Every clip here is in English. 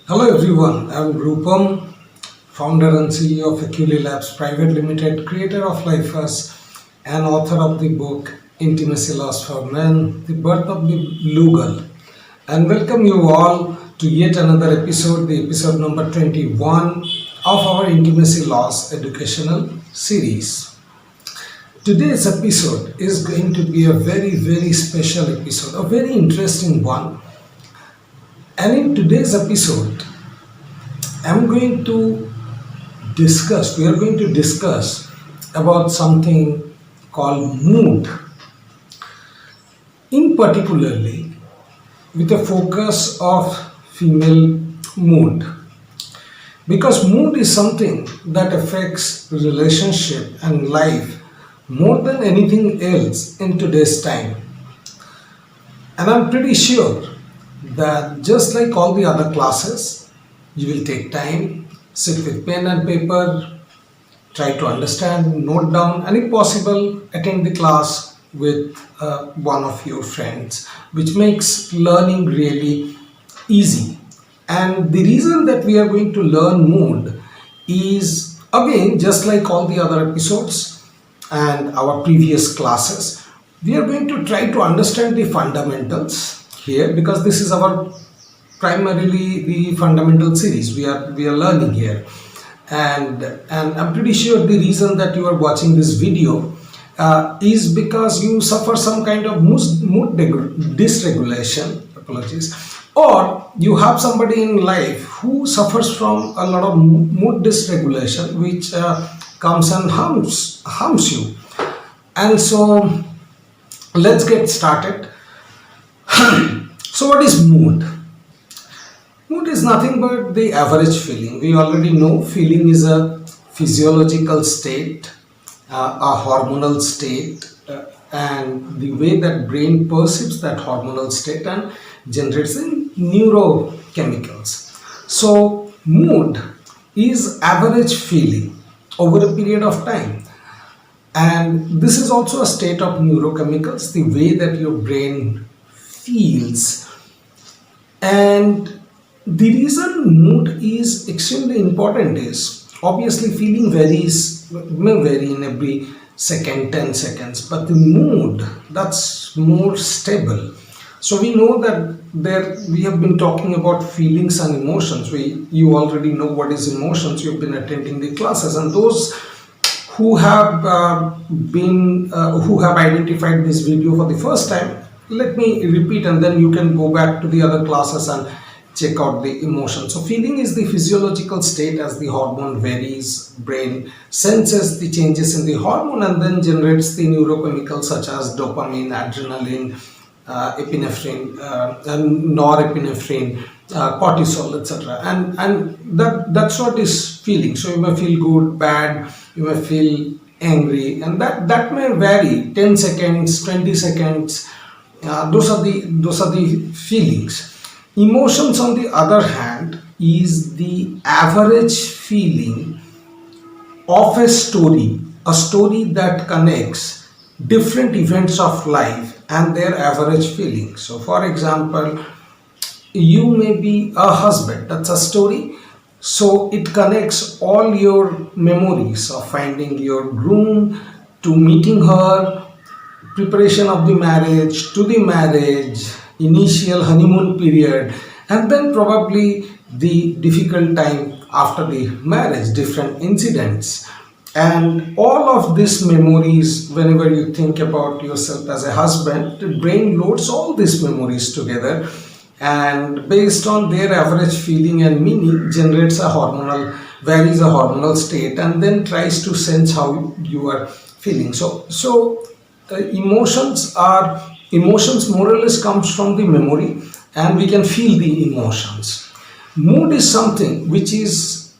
Hello everyone, I'm Rupam, founder and CEO of Aculi Labs Private Limited, creator of Lifers, and author of the book Intimacy Loss for Men, The Birth of the Lugal. And welcome you all to yet another episode, the episode number 21 of our Intimacy Loss educational series. Today's episode is going to be a very special episode, a very interesting one. And in today's episode, we are going to discuss about something called mood, in particularly with a focus of female mood. Because mood is something that affects relationship and life more than anything else in today's time. And I'm pretty sure that just like all the other classes, you will take time, sit with pen and paper, try to understand, note down, and if possible, attend the class with one of your friends, which makes learning really easy. And the reason that we are going to learn mood is, again, just like all the other episodes and our previous classes, we are going to try to understand the fundamentals here, because this is our primarily the fundamental series we are learning here. And I'm pretty sure the reason that you are watching this video is because you suffer some kind of mood dysregulation, apologies, or you have somebody in life who suffers from a lot of mood dysregulation, which comes and harms you. And so let's get started. So what is mood? Mood is nothing but the average feeling. We already know feeling is a physiological state, a hormonal state, and the way that brain perceives that hormonal state and generates the neurochemicals. So mood is average feeling over a period of time. And this is also a state of neurochemicals, the way that your brain feels. And the reason mood is extremely important is, obviously feeling may vary in every second, 10 seconds, but the mood, that's more stable. So we know that we have been talking about feelings and emotions. You already know what is emotions. You've been attending the classes, and those who have identified this video for the first time, let me repeat, and then you can go back to the other classes and check out the emotion. So feeling is the physiological state. As the hormone varies, brain senses the changes in the hormone and then generates the neurochemicals such as dopamine, adrenaline, epinephrine, norepinephrine, cortisol, etc. And that's what is feeling. So you may feel good, bad, you may feel angry, and that may vary, 10 seconds, 20 seconds. Those are the feelings. Emotions, on the other hand, is the average feeling of a story that connects different events of life and their average feeling. So for example, you may be a husband, that's a story. So it connects all your memories of finding your groom, to meeting her, preparation of the marriage, to the marriage, initial honeymoon period, and then probably the difficult time after the marriage, different incidents. And all of these memories, whenever you think about yourself as a husband, the brain loads all these memories together, and based on their average feeling and meaning, varies a hormonal state, and then tries to sense how you are feeling. So emotions more or less comes from the memory, and we can feel the emotions. Mood is something which is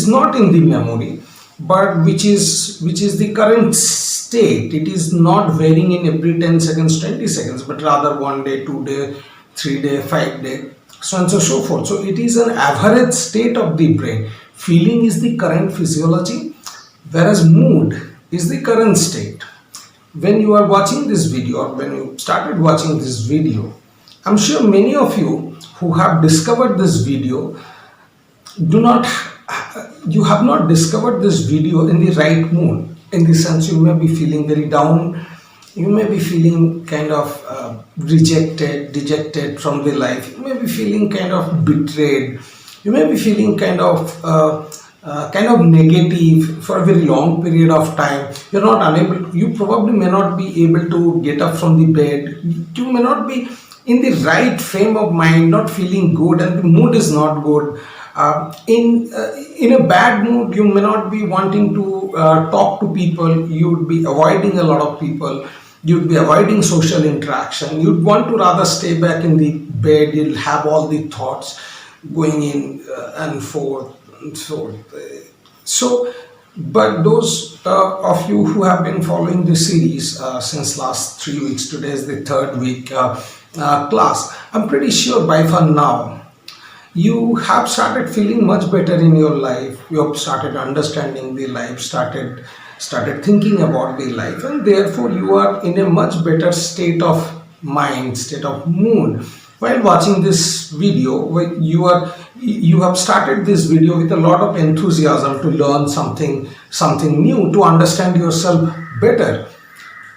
not in the memory, but which is the current state. It is not varying in every 10 seconds, 20 seconds, but rather 1 day, 2 day, 3 day, 5 day, so on and so forth. So it is an average state of the brain. Feeling is the current physiology, whereas mood is the current state. When you are watching this video, or when you started watching this video, I'm sure many of you who have discovered this video do not you have not discovered this video in the right mood. In the sense, you may be feeling very down, you may be feeling kind of rejected, dejected from the life, you may be feeling kind of betrayed, you may be feeling kind of negative for a very long period of time. You're not unable, you probably may not be able to get up from the bed, you may not be in the right frame of mind, not feeling good, and the mood is not good. In a bad mood, you may not be wanting to talk to people. You would be avoiding a lot of people. You'd be avoiding social interaction. You'd want to rather stay back in the bed. You'll have all the thoughts going in and forth and so. So, but those of you who have been following this series since last 3 weeks, today is the third week class. I'm pretty sure by far now you have started feeling much better in your life. You have started understanding the life, started thinking about the life, and therefore you are in a much better state of mind, state of mood while watching this video. You have started this video with a lot of enthusiasm to learn something new, to understand yourself better.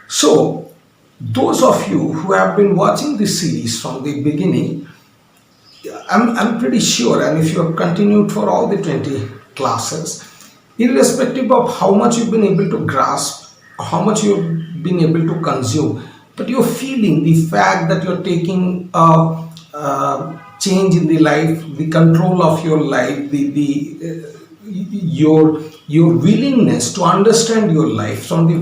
So those of you who have been watching this series from the beginning, I'm pretty sure, and if you have continued for all the 20 classes, irrespective of how much you've been able to grasp, how much you've been able to consume, but you're feeling the fact that you're taking a change in the life, the control of your life, your willingness to understand your life from the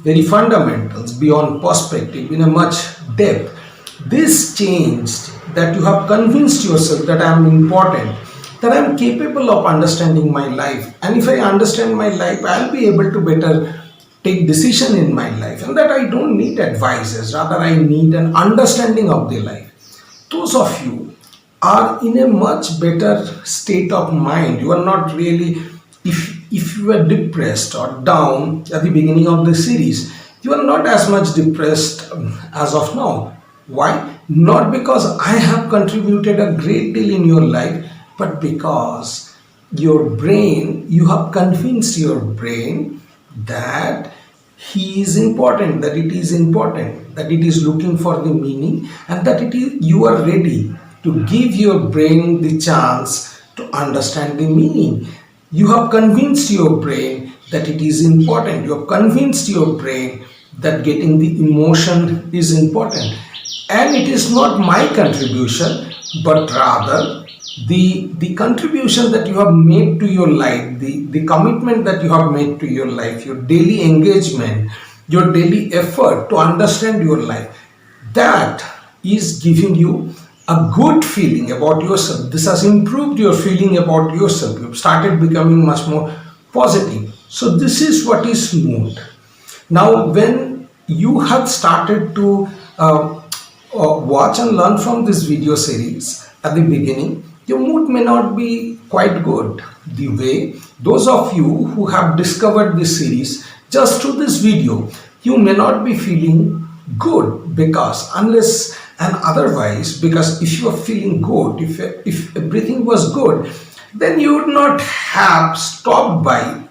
very fundamentals, beyond perspective, in a much depth. This changed, that you have convinced yourself that I am important, that I am capable of understanding my life, and if I understand my life, I'll be able to better take decision in my life, and that I don't need advices, rather I need an understanding of the life. Those of you are in a much better state of mind. You are not really, if you were depressed or down at the beginning of the series, you are not as much depressed as of now. Why? Not because I have contributed a great deal in your life, but because you have convinced your brain that he is important, that it is important, that it is looking for the meaning, and that you are ready to give your brain the chance to understand the meaning. You have convinced your brain that it is important. You have convinced your brain that getting the emotion is important. And it is not my contribution, but rather the contribution that you have made to your life, the commitment that you have made to your life, your daily engagement, your daily effort to understand your life, that is giving you a good feeling about yourself. This has improved your feeling about yourself. You've started becoming much more positive. So this is what is mood. Now, when you have started to watch and learn from this video series at the beginning, your mood may not be quite good. The way those of you who have discovered this series just through this video, you may not be feeling good, because unless and otherwise, because if you are feeling good, if everything was good, then you would not have stopped by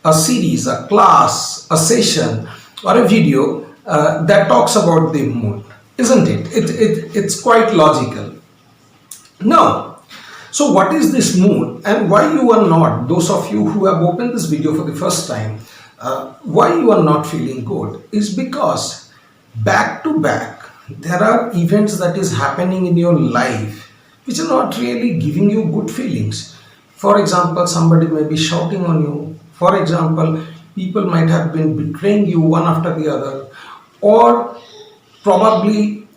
a series, a class, a session, or a video that talks about the mood. Isn't it? It's quite logical. Now, so what is this mood, and why you are not, those of you who have opened this video for the first time, why you are not feeling good is because back to back there are events that is happening in your life which are not really giving you good feelings. For example, somebody may be shouting on you. For example, people might have been betraying you one after the other, or probably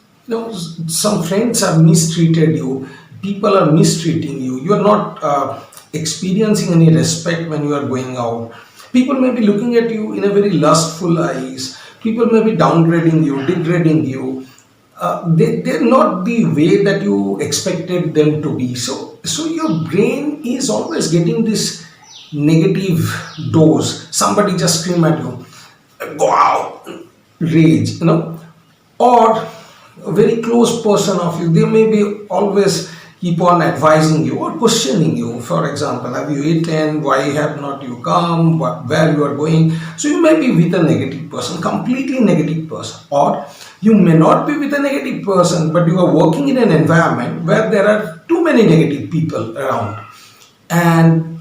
some friends have mistreated you, people are mistreating you, you are not experiencing any respect when you are going out, people may be looking at you in a very lustful eyes, people may be downgrading you, degrading you, they're not the way that you expected them to be. So your brain is always getting this negative dose. Somebody just scream at you, go out, rage, or a very close person of you, they may be always keep on advising you or questioning you. For example, have you eaten? Why have not you come? Where you are going? So you may be with a negative person, completely negative person, or you may not be with a negative person, but you are working in an environment where there are too many negative people around, and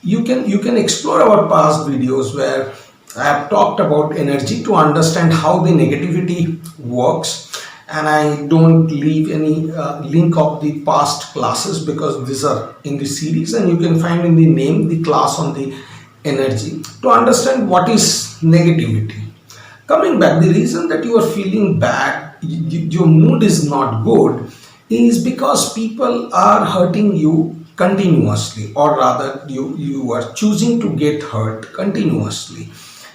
you can explore our past videos where I have talked about energy to understand how the negativity works, and I don't leave any link of the past classes because these are in the series, and you can find in the name the class on the energy to understand what is negativity. Coming back, the reason that you are feeling bad, your mood is not good, is because people are hurting you continuously, or rather, you are choosing to get hurt continuously.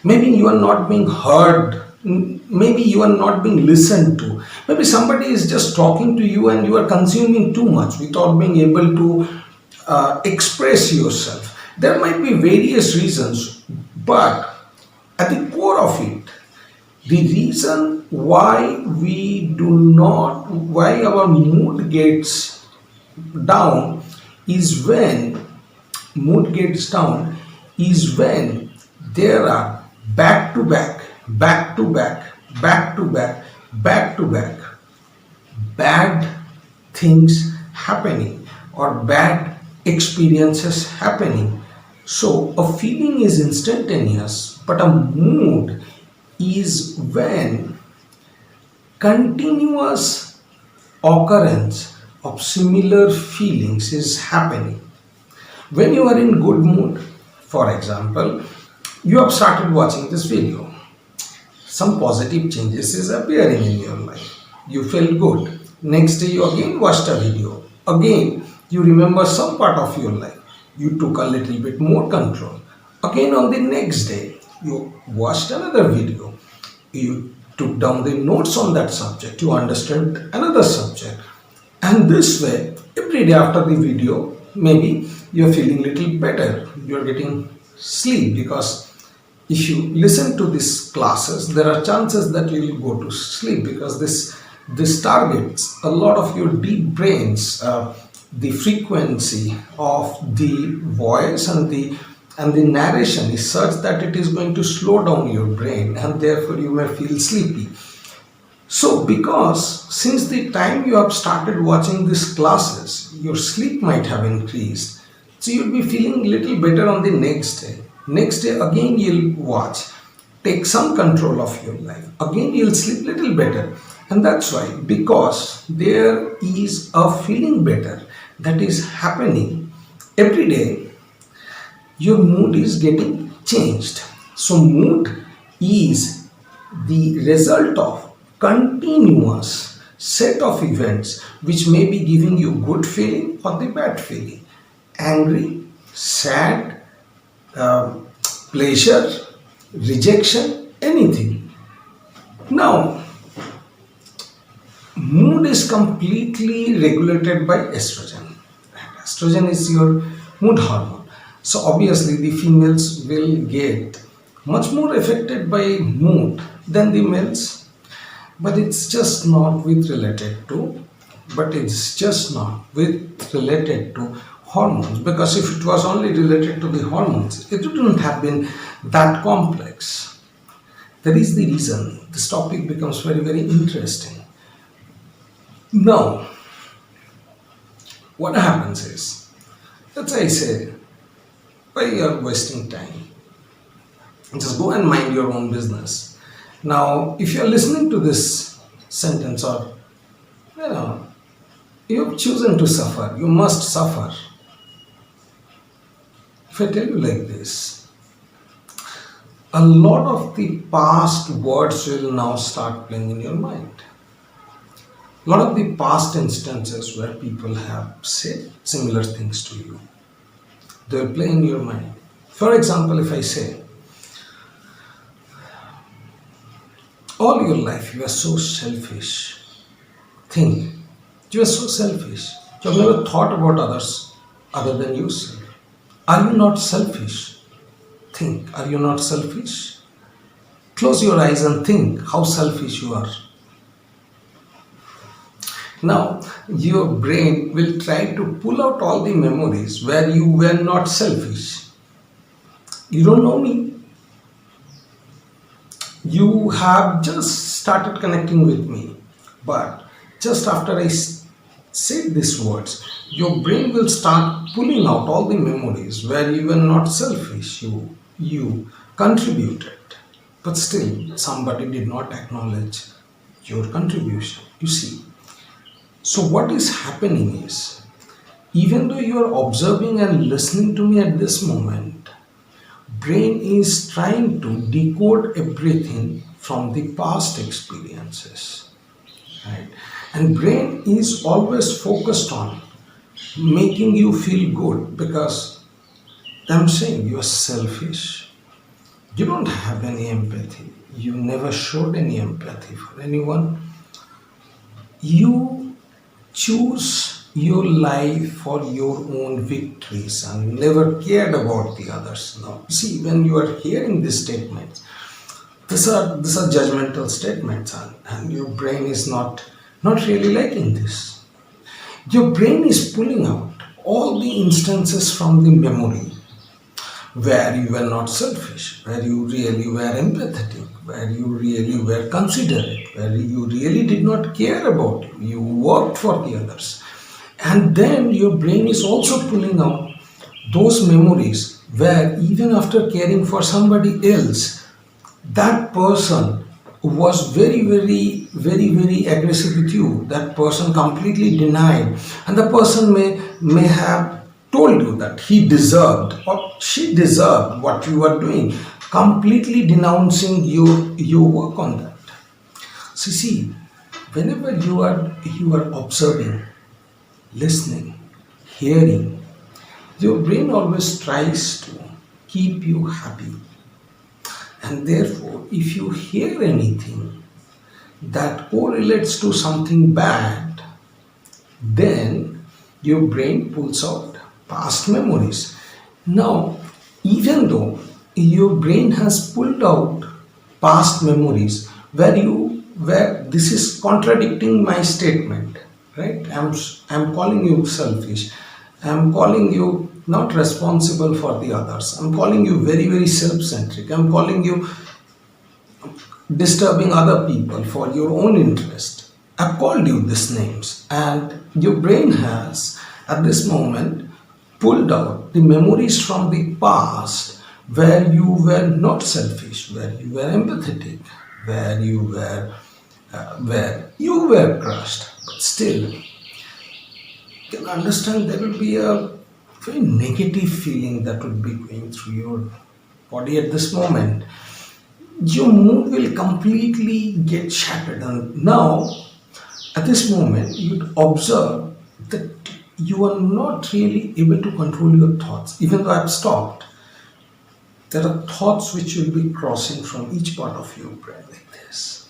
Maybe you are not being heard, maybe you are not being listened to. Maybe somebody is just talking to you and you are consuming too much without being able to express yourself. There might be various reasons, but at the core of it, the reason why our mood gets down is when mood gets down is when there are back to back, back to back, back to back, back to back bad things happening or bad experiences happening. So a feeling is instantaneous, but a mood is when continuous occurrence of similar feelings is happening. When you are in good mood, for example, you have started watching this video, some positive changes is appearing in your life, you feel good. Next day you again watched a video, again you remember some part of your life, you took a little bit more control. Again on the next day you watched another video, you took down the notes on that subject, you understand another subject, and this way every day after the video maybe you're feeling little better, you're getting sleep, because if you listen to these classes there are chances that you will go to sleep, because this targets a lot of your deep brains, the frequency of the voice and the narration is such that it is going to slow down your brain, and therefore you may feel sleepy. So because since the time you have started watching these classes, your sleep might have increased, so you'll be feeling little better on the next day. Next day again you'll watch, take some control of your life, again you'll sleep little better. And that's why, because there is a feeling better that is happening every day, your mood is getting changed. So mood is the result of continuous set of events which may be giving you good feeling or the bad feeling, angry, sad, pleasure, rejection, anything. Now mood is completely regulated by estrogen. Estrogen is your mood hormone. So obviously the females will get much more affected by mood than the males, but it's just not with related to hormones, because if it was only related to the hormones it wouldn't have been that complex. That is the reason this topic becomes very, very interesting. Now what happens is, let's say I say, why you are wasting time, just go and mind your own business. Now if you are listening to this sentence, or you have chosen to suffer, you must suffer. If I tell you like this, a lot of the past words will now start playing in your mind. A lot of the past instances where people have said similar things to you, they will play in your mind. For example, if I say, all your life you are so selfish, think, you are so selfish, you have never thought about others other than yourself. Are you not selfish? Think, are you not selfish? Close your eyes and think how selfish you are. Now, your brain will try to pull out all the memories where you were not selfish. You don't know me. You have just started connecting with me. But just after say these words, your brain will start pulling out all the memories where you were not selfish. You contributed. But still, somebody did not acknowledge your contribution. You see. So, what is happening is, even though you are observing and listening to me at this moment, brain is trying to decode everything from the past experiences, right? And brain is always focused on making you feel good because I'm saying you are selfish. You don't have any empathy. You never showed any empathy for anyone. You choose your life for your own victories and never cared about the others. Now, see, when you are hearing these statements, these are judgmental statements, and your brain is not really liking this. Your brain is pulling out all the instances from the memory where you were not selfish, where you really were empathetic, where you really were considerate, where you really did not care about you worked for the others. And then your brain is also pulling out those memories where even after caring for somebody else, that person was very aggressive with you. That person completely denied, and the person may have told you that he deserved or she deserved what you are doing, completely denouncing your work on that. So see, whenever you are observing, listening, hearing, your brain always tries to keep you happy. And therefore, if you hear anything that correlates to something bad, then your brain pulls out past memories. Now, even though your brain has pulled out past memories where this is contradicting my statement, right? I'm calling you selfish. I'm calling you not responsible for the others. I'm calling you very self-centric. I'm calling you disturbing other people for your own interest. I've called you these names, and your brain has, at this moment, pulled out the memories from the past where you were not selfish, where you were empathetic, where you were crushed. But still, you can understand there will be a very negative feeling that will be going through your body at this moment. Your mood will completely get shattered, and now at this moment you'd observe that you are not really able to control your thoughts. Even though I've stopped, there are thoughts which will be crossing from each part of your brain like this,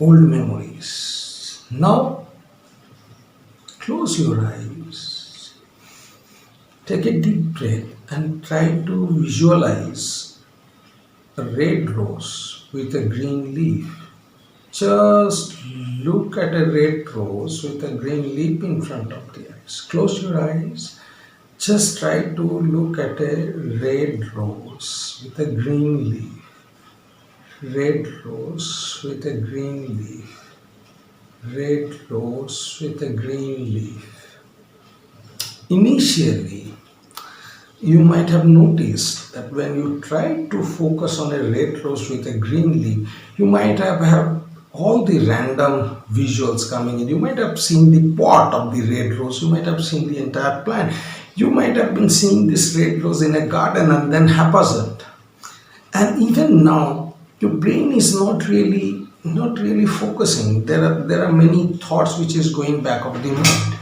old memories. Now close your eyes, take a deep breath, and try to visualize a red rose with a green leaf. Just look at a red rose with a green leaf in front of the eyes. Close your eyes. Just try to look at a red rose with a green leaf. Red rose with a green leaf. Red rose with a green leaf. Initially, you might have noticed that when you try to focus on a red rose with a green leaf, you might have all the random visuals coming in. You might have seen the pot of the red rose, you might have seen the entire plant, you might have been seeing this red rose in a garden and then haphazard. And even now, your brain is not really focusing. There are many thoughts which is going back of the mind.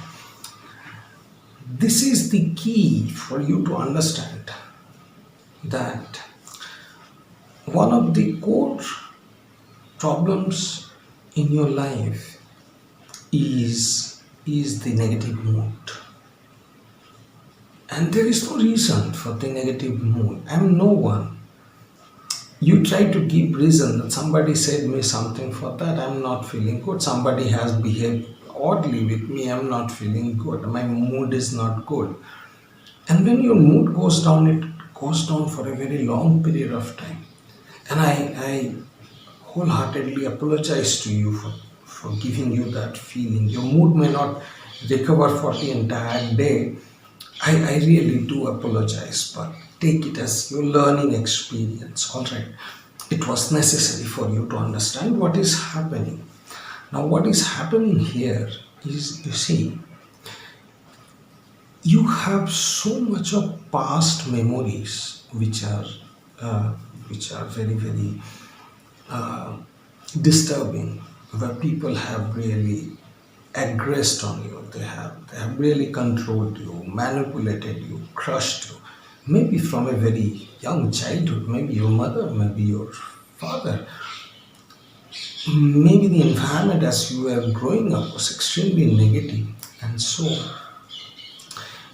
This is the key for you to understand that one of the core problems in your life is the negative mood. And there is no reason for the negative mood. I am no one. You try to give reason that somebody said me something for that, I'm not feeling good, somebody has behaved oddly with me. I'm not feeling good. My mood is not good. And when your mood goes down, it goes down for a very long period of time. And I wholeheartedly apologize to you for giving you that feeling. Your mood may not recover for the entire day. I really do apologize, but take it as your learning experience. All right. It was necessary for you to understand what is happening. Now, what is happening here is, you see, you have so much of past memories uh, which are very very disturbing, where people have really aggressed on you. They have really controlled you, manipulated you, crushed you, maybe from a very young childhood. Maybe your mother, maybe your father, maybe the environment as you were growing up was extremely negative, and so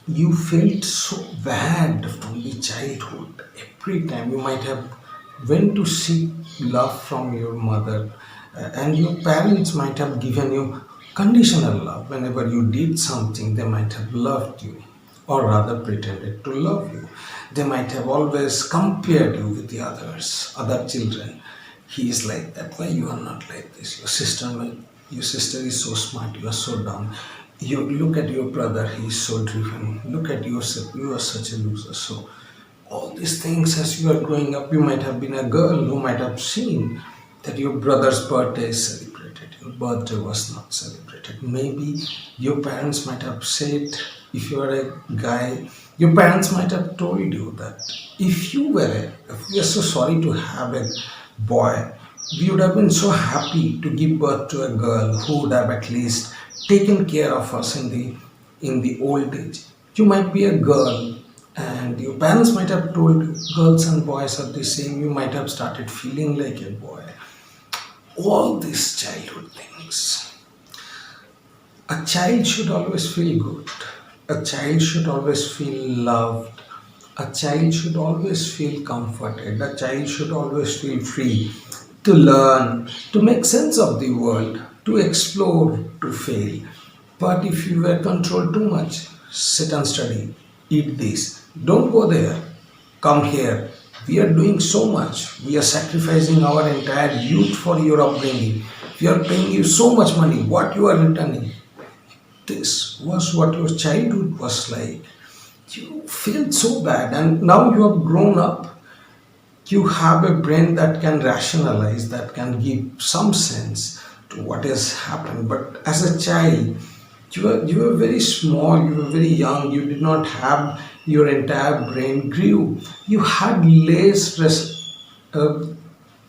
you felt so bad from the childhood. Every time you might have went to seek love from your mother, and your parents might have given you conditional love. Whenever you did something, they might have loved you, or rather pretended to love you. They might have always compared you with the other children. He is like that. Why you are not like this? Your sister is so smart. You are so dumb. You look at your brother. He is so driven. Look at yourself. You are such a loser. So all these things, as you are growing up, you might have been a girl who might have seen that your brother's birthday is celebrated. Your birthday was not celebrated. Maybe your parents might have said, if you are a guy, your parents might have told you that if we are so sorry to have a boy, we would have been so happy to give birth to a girl who would have at least taken care of us in the old age. You might be a girl, and your parents might have told you girls and boys are the same. You might have started feeling like a boy. All these childhood things. A child should always feel good. A child should always feel loved. A child should always feel comforted. A child should always feel free to learn, to make sense of the world, to explore, to fail. But if you were controlled too much, sit and study, eat this, don't go there, come here. We are doing so much. We are sacrificing our entire youth for your upbringing. We are paying you so much money. What you are returning? This was what your childhood was like. You feel so bad, and now you have grown up. You have a brain that can rationalize, that can give some sense to what has happened. But as a child, you were very small, you were very young, you did not have your entire brain grew. You had uh,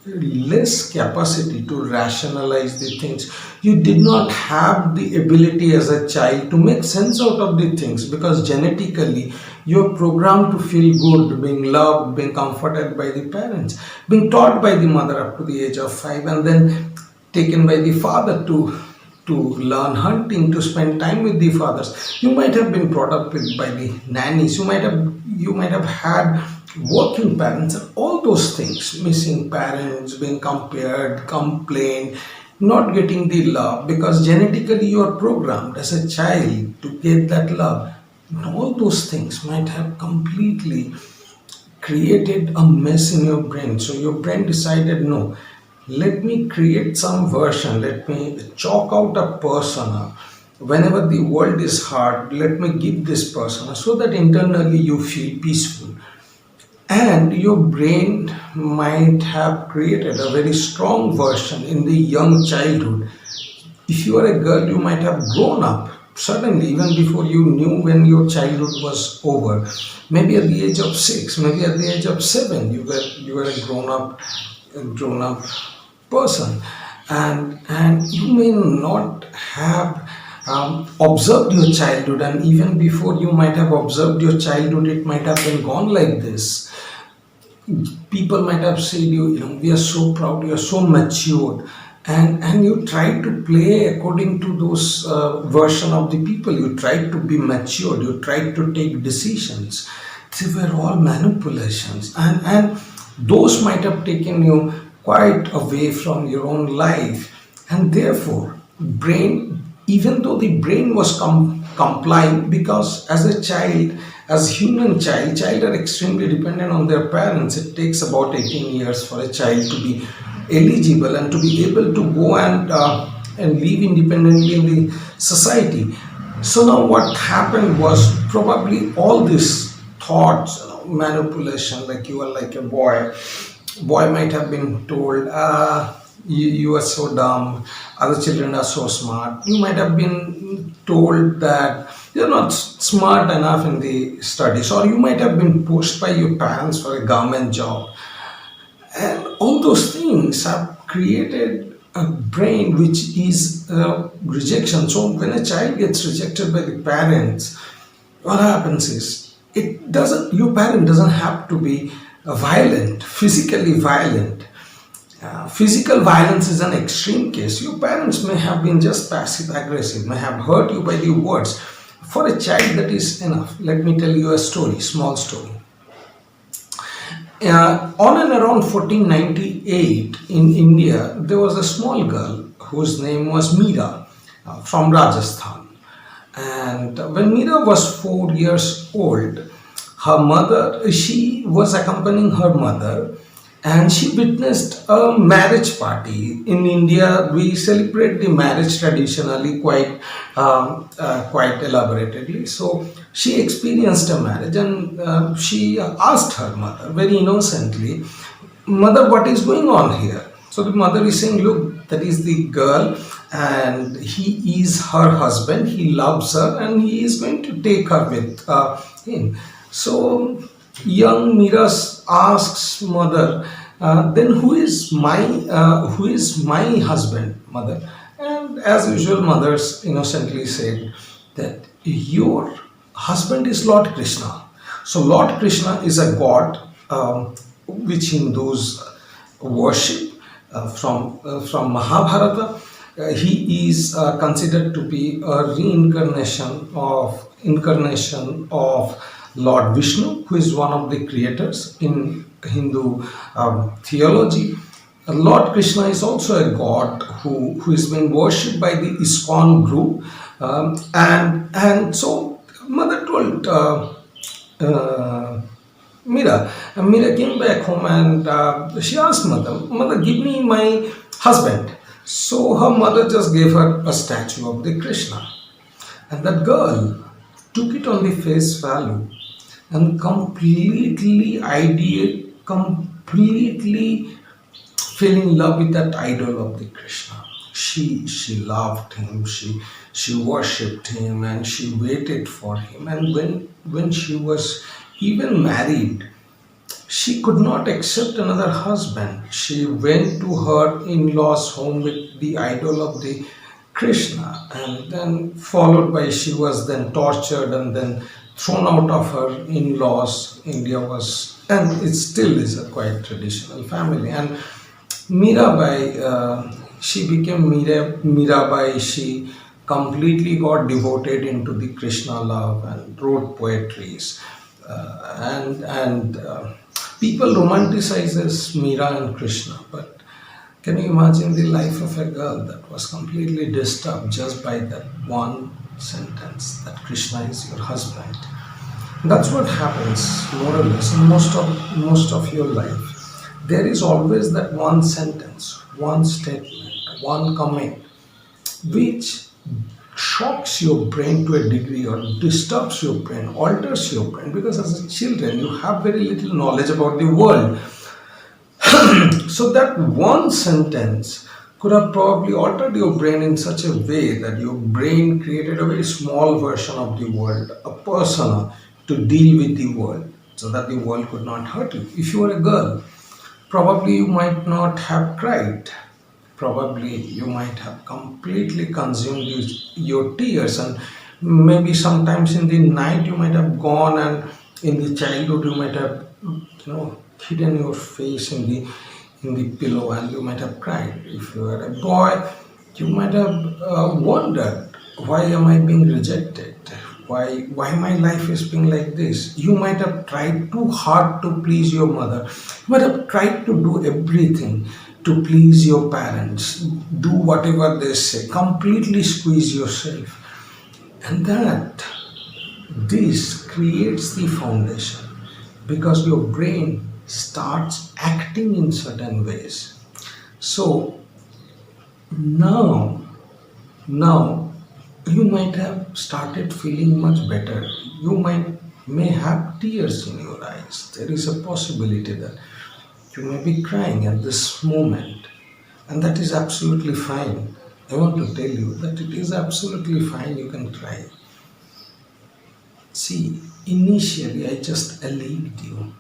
less capacity to rationalize the things. You did not have the ability as a child to make sense out of the things, because genetically you're programmed to feel good, being loved, being comforted by the parents, being taught by the mother up to the age of 5, and then taken by the father to learn hunting, to spend time with the fathers. You might have been brought up with by the nannies. You might have had working parents, and all those things. Missing parents, being compared, complained, not getting the love, because genetically you are programmed as a child to get that love. And all those things might have completely created a mess in your brain. So your brain decided, no, let me create some version, let me chalk out a persona. Whenever the world is hard, let me give this persona so that internally you feel peaceful. And your brain might have created a very strong version in the young childhood. If you are a girl, you might have grown up suddenly, even before you knew when your childhood was over. Maybe at the age of 6, maybe at the age of 7, you were a grown up person, and you may not have observed your childhood, and even before you might have observed your childhood, it might have been gone like this. People might have said, we are so proud, you are so matured, and you try to play according to those version of the people. You try to be matured, you try to take decisions. They were all manipulations, and those might have taken you quite away from your own life, and therefore brain even though the brain was complying, because as a child, as human child are extremely dependent on their parents. It takes about 18 years for a child to be eligible and to be able to go and live independently in the society. So now what happened was probably all these thoughts, manipulation, like you are like a boy might have been told, you are so dumb, other children are so smart. You might have been told that you're not smart enough in the studies, or you might have been pushed by your parents for a government job. And all those things have created a brain which is rejection. So when a child gets rejected by the parents, what happens is, it doesn't your parent doesn't have to be violent, physically violent. Physical violence is an extreme case. Your parents may have been just passive aggressive, may have hurt you by the words. For a child, that is enough. Let me tell you a story, small story. On and around 1498 in India, there was a small girl whose name was Meera, from Rajasthan. And when Meera was 4 years old, she was accompanying her mother, and she witnessed a marriage party. In India, we celebrate the marriage traditionally quite elaborately. So she experienced a marriage, and she asked her mother very innocently, "Mother, what is going on here?" So the mother is saying, "Look, that is the girl, and he is her husband. He loves her, and he is going to take her with him." So young Miras asks mother, "Then who is my husband, mother?" And as usual, mothers innocently said that your husband is Lord Krishna. So Lord Krishna is a god, which Hindus worship from Mahabharata. He is considered to be a incarnation of Lord Vishnu, who is one of the creators in Hindu theology. Lord Krishna is also a god who is being worshipped by the ISKCON group, and so mother told Mira. And Mira came back home, and she asked mother, give me my husband. So her mother just gave her a statue of the Krishna. And that girl took it on the face value and completely fell in love with that idol of the Krishna. She loved him, she worshipped him, and she waited for him. And when she was even married, she could not accept another husband. She went to her in-laws home with the idol of the Krishna, and then followed by, she was then tortured and then thrown out of her in-laws. India was, and it still is, a quite traditional family. And Mirabai, she became Mirabai. She completely got devoted into the Krishna love and wrote poetries. And people romanticizes Mira and Krishna, but can you imagine the life of a girl that was completely disturbed just by that one sentence, that Krishna is your husband? That's what happens more or less in most of your life. There is always that one sentence, one statement, one comment, which shocks your brain to a degree, or disturbs your brain, alters your brain, because as a children you have very little knowledge about the world. So that one sentence could have probably altered your brain in such a way that your brain created a very small version of the world, a persona to deal with the world, so that the world could not hurt you. If you were a girl, probably you might not have cried. Probably you might have completely consumed your tears, and maybe sometimes in the night you might have gone, and in the childhood you might have hidden your face in the pillow, and you might have cried. If you were a boy, you might have wondered, why am I being rejected? Why my life is being like this? You might have tried too hard to please your mother. You might have tried to do everything to please your parents, do whatever they say, completely squeeze yourself. And this creates the foundation because your brain starts acting in certain ways. So now, now you might have started feeling much better. You may have tears in your eyes. There is a possibility that you may be crying at this moment, and that is absolutely fine. I want to tell you that it is absolutely fine. You can cry. See, initially I just allayed you,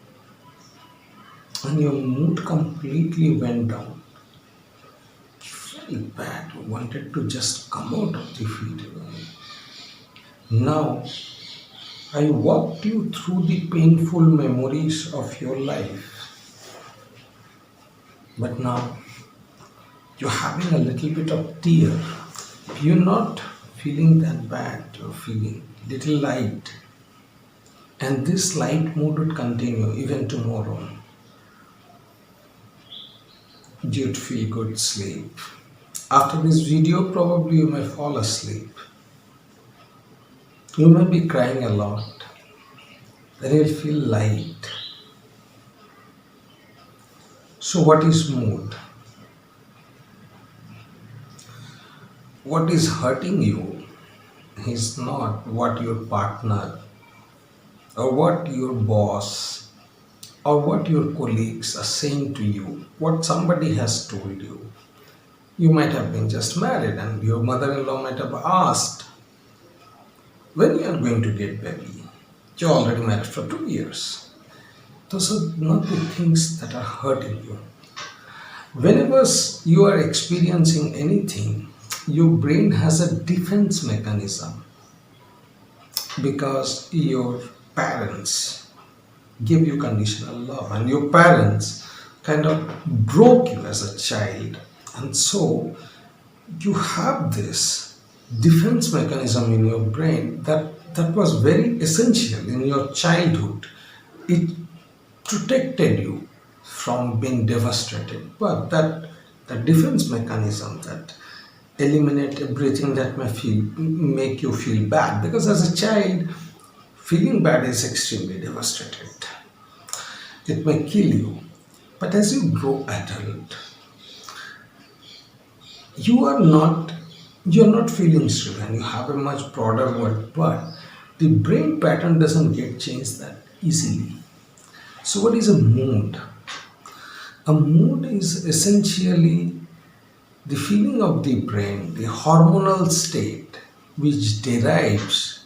and your mood completely went down. You felt bad. You wanted to just come out of the video. Now, I walked you through the painful memories of your life. But now, you're having a little bit of tear. You're not feeling that bad. You're feeling little light. And this light mood would continue even tomorrow. You'd feel good sleep. After this video, probably you may fall asleep. You may be crying a lot. Then you'll feel light. So what is mood? What is hurting you is not what your partner or what your boss or what your colleagues are saying to you, what somebody has told you. You might have been just married and your mother-in-law might have asked, when you are going to get baby? You're already married for 2 years. Those are not the things that are hurting you. Whenever you are experiencing anything, your brain has a defense mechanism because your parents give you conditional love and your parents kind of broke you as a child, and so you have this defense mechanism in your brain that was very essential in your childhood. It protected you from being devastated, but that defense mechanism that eliminate everything that make you feel bad, because as a child feeling bad is extremely devastated. It may kill you, but as you grow adult, you're not feeling stricken. You have a much broader world, but the brain pattern doesn't get changed that easily. So what is a mood? A mood is essentially the feeling of the brain, the hormonal state, which derives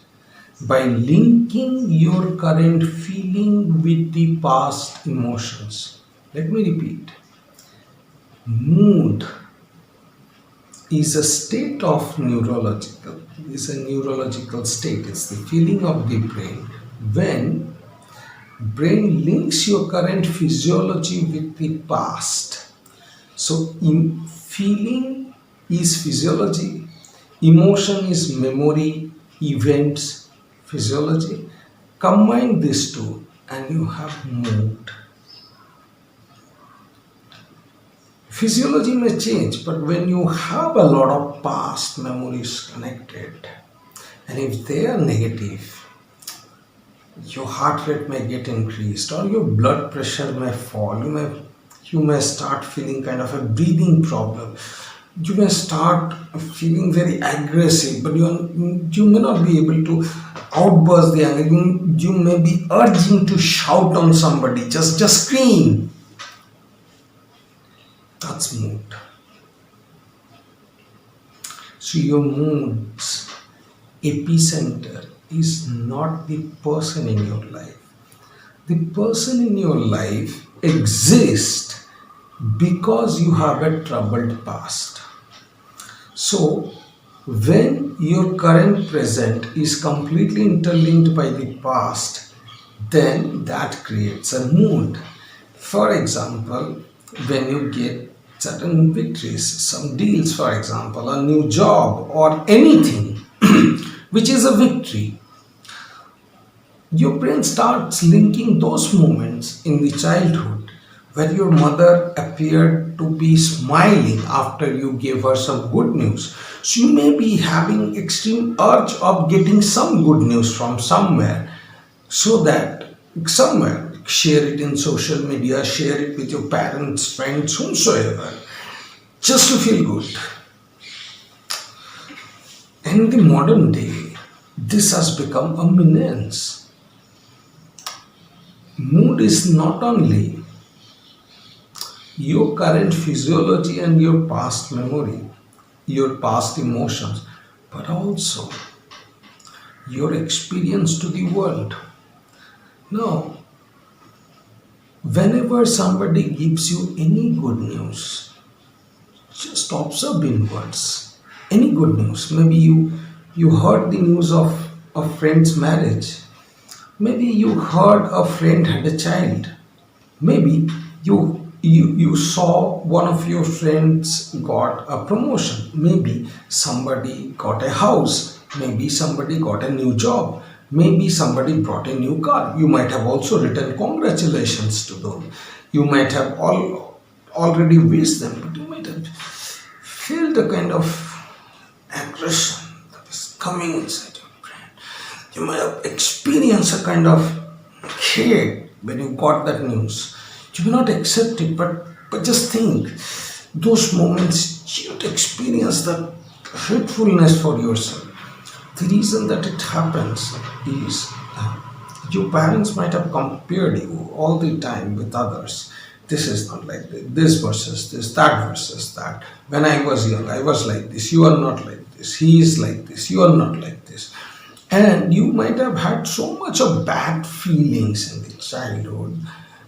by linking your current feeling with the past emotions. Let me repeat. Mood is a state of is a neurological state. It's the feeling of the brain when brain links your current physiology with the past. So feeling is physiology, emotion is memory, events, physiology. Combine these two and you have mood. Physiology may change, but when you have a lot of past memories connected, and if they are negative, your heart rate may get increased or your blood pressure may fall. You may start feeling kind of a breathing problem. You may start feeling very aggressive, but you may not be able to outburst the anger. You may be urging to shout on somebody, just scream. That's mood. So your mood's epicenter is not the person in your life. The person in your life exists because you have a troubled past. So when your current present is completely interlinked by the past, then that creates a mood. For example, when you get certain victories, some deals, for example, a new job or anything which is a victory, your brain starts linking those moments in the childhood where your mother appeared to be smiling after you gave her some good news. So you may be having extreme urge of getting some good news from somewhere, so that somewhere share it in social media, share it with your parents, friends, whomsoever, just to feel good. In the modern day, this has become a menace. Mood is not only your current physiology and your past memory, your past emotions, but also your experience to the world. Now, whenever somebody gives you any good news, just observe inwards. Any good news. Maybe you heard the news of a friend's marriage. Maybe you heard a friend had a child. Maybe you saw one of your friends got a promotion. Maybe somebody got a house. Maybe somebody got a new job. Maybe somebody brought a new car. You might have also written congratulations to them. You might have already wished them, but you might have felt a kind of aggression that is coming inside your brain. You might have experienced a kind of hate when you got that news. You may not accept it, but just think, those moments you experience that hatefulness for yourself. The reason that it happens is your parents might have compared you all the time with others. This is not like this versus this, that versus that. When I was young, I was like this. You are not like this. He is like this. You are not like this. And you might have had so much of bad feelings in the childhood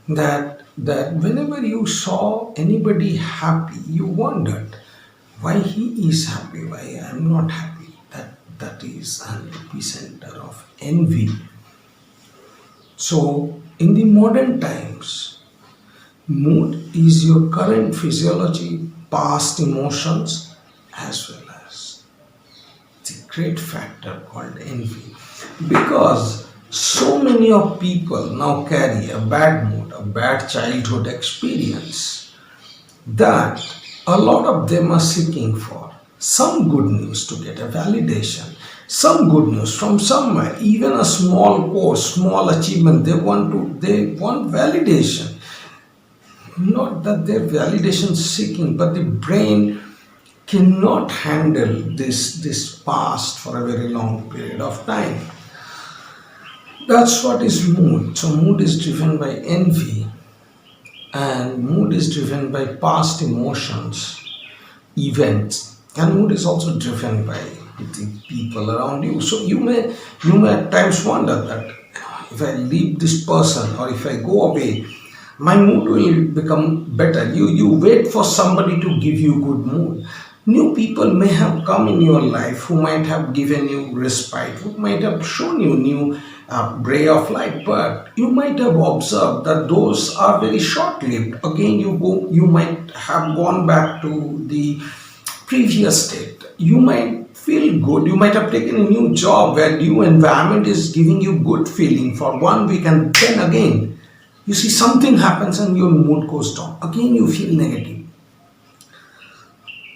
that whenever you saw anybody happy, you wondered why he is happy, why I am not happy. That is an epicenter of envy. So in the modern times, mood is your current physiology, past emotions, as well as the great factor called envy. Because so many of people now carry a bad mood, a bad childhood experience, that a lot of them are seeking for some good news to get a validation, some good news from somewhere, even a small course, small achievement. They want validation. Not that they're validation seeking, but the brain cannot handle this past for a very long period of time. That's what is mood. So mood is driven by envy, and mood is driven by past emotions, events, and mood is also driven by the people around you. So you may at times wonder that if I leave this person or if I go away, my mood will become better. You wait for somebody to give you good mood. New people may have come in your life who might have given you respite, who might have shown you new ray of light, but you might have observed that those are very short-lived. Again, you might have gone back to the previous state. You might feel good. You might have taken a new job where new environment is giving you good feeling for 1 week, and then again, you see something happens and your mood goes down. Again, you feel negative.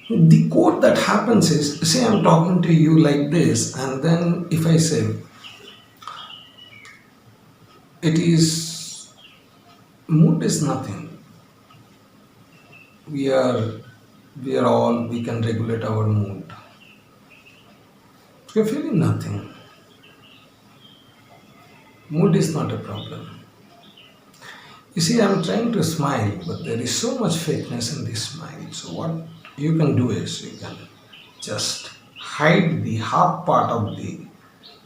The quote that happens is, say I'm talking to you like this, and then if I say, it is, mood is nothing. We can regulate our mood. You're feeling nothing. Mood is not a problem. You see, I'm trying to smile, but there is so much fakeness in this smile. So what you can do is, you can just hide the half part of the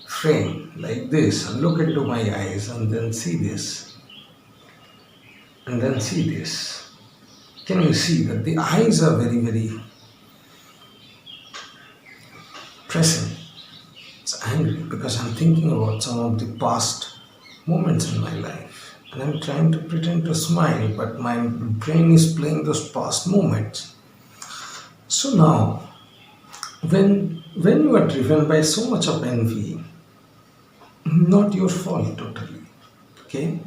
frame like this and look into my eyes, and then see this. And then see this. Can you see that the eyes are very, very present? It's angry because I'm thinking about some of the past moments in my life. And I'm trying to pretend to smile, but my brain is playing those past moments. So now, when you are driven by so much of envy, not your fault totally, okay?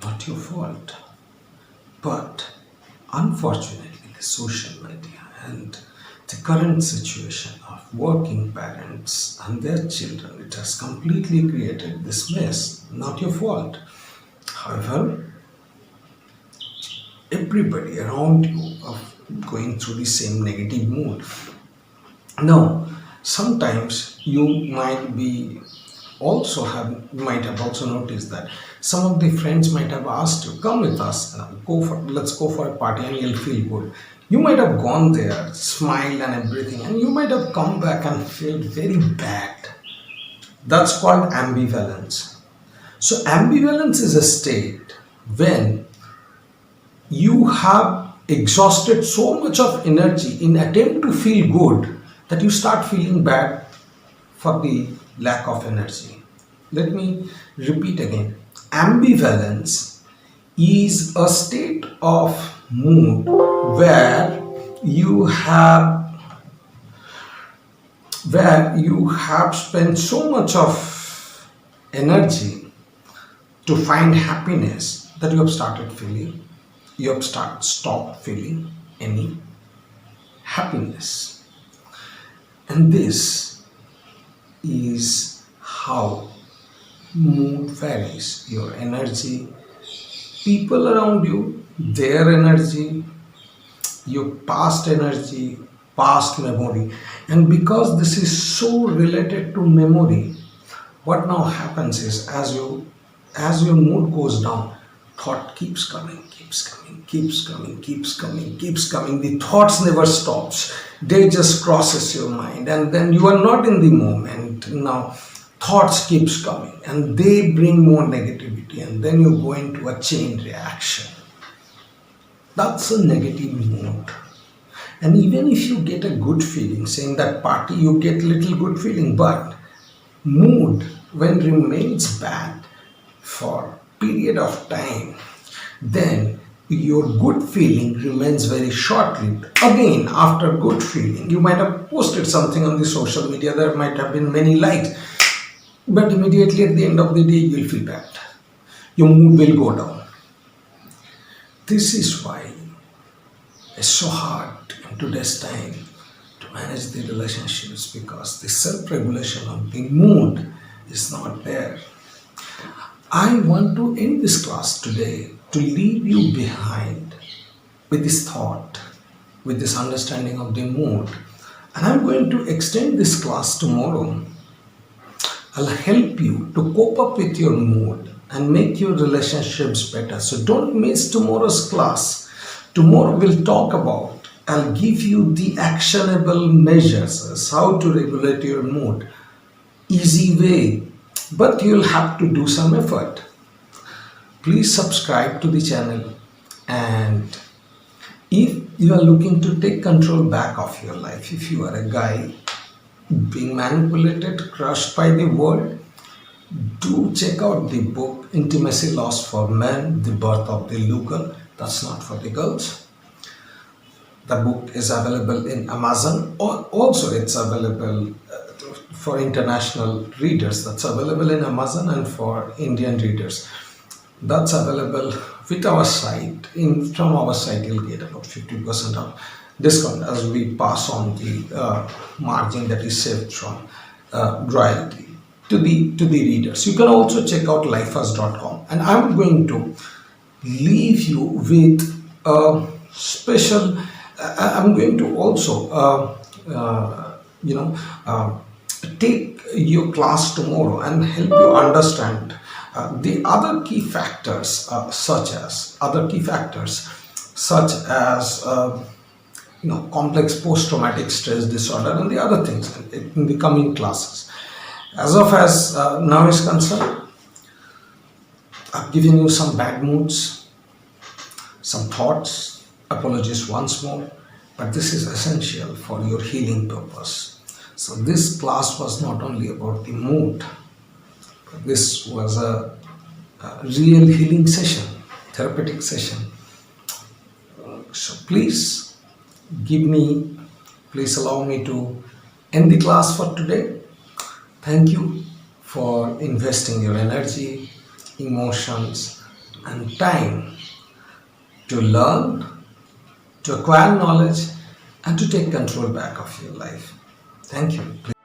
Not your fault. But unfortunately, the social media and the current situation of working parents and their children, it has completely created this mess. Not your fault. However, everybody around you are going through the same negative mood. Now, sometimes you might have also noticed that some of the friends might have asked you, come with us, let's go for a party and you'll feel good. You might have gone there, smiled and everything, and you might have come back and felt very bad. That's called ambivalence. So ambivalence is a state when you have exhausted so much of energy in attempt to feel good that you start feeling bad for the lack of energy. Let me repeat again. Ambivalence is a state of mood where you have spent so much of energy to find happiness that you have stopped feeling any happiness. And this is how mood varies. Your energy, people around you, their energy, your past energy, past memory. And because this is so related to memory, what now happens is as your mood goes down, thought keeps coming, keeps coming. The thoughts never stops. They just crosses your mind, and then you are not in the moment. Now thoughts keeps coming and they bring more negativity, and then you go into a chain reaction. That's a negative mood. And even if you get a good feeling, saying that party, you get little good feeling, but mood when remains bad for period of time, then your good feeling remains very short-lived. Again, after good feeling, you might have posted something on the social media, there might have been many likes, but immediately at the end of the day, you will feel bad. Your mood will go down. This is why it's so hard in today's time to manage the relationships, because the self-regulation of the mood is not there. I want to end this class today to leave you behind with this thought, with this understanding of the mood. And I'm going to extend this class tomorrow. I'll help you to cope up with your mood and make your relationships better. So don't miss tomorrow's class. Tomorrow we'll talk about, I'll give you the actionable measures as how to regulate your mood. Easy way, but you'll have to do some effort. Please subscribe to the channel, and if you are looking to take control back of your life, if you are a guy being manipulated, crushed by the world, do check out the book Intimacy Lost for Men, The Birth of the Lugal. That's not for the girls. The book is available in Amazon, or also it's available for international readers. That's available in Amazon, and for Indian readers, that's available with our site. From our site, you'll get about 50% of discount as we pass on the margin that is saved from royalty to the readers. You can also check out lifeas.com, and I'm going to leave you with a special. I'm going to also take your class tomorrow and help you understand the other key factors, such as complex post-traumatic stress disorder and the other things in the coming classes. As now is concerned, I've given you some bad moods, some thoughts. Apologies once more, but this is essential for your healing purpose. So this class was not only about the mood, but this was a real healing session, therapeutic session. So please allow me to end the class for today. Thank you for investing your energy, emotions, and time to learn, to acquire knowledge, and to take control back of your life. Thank you.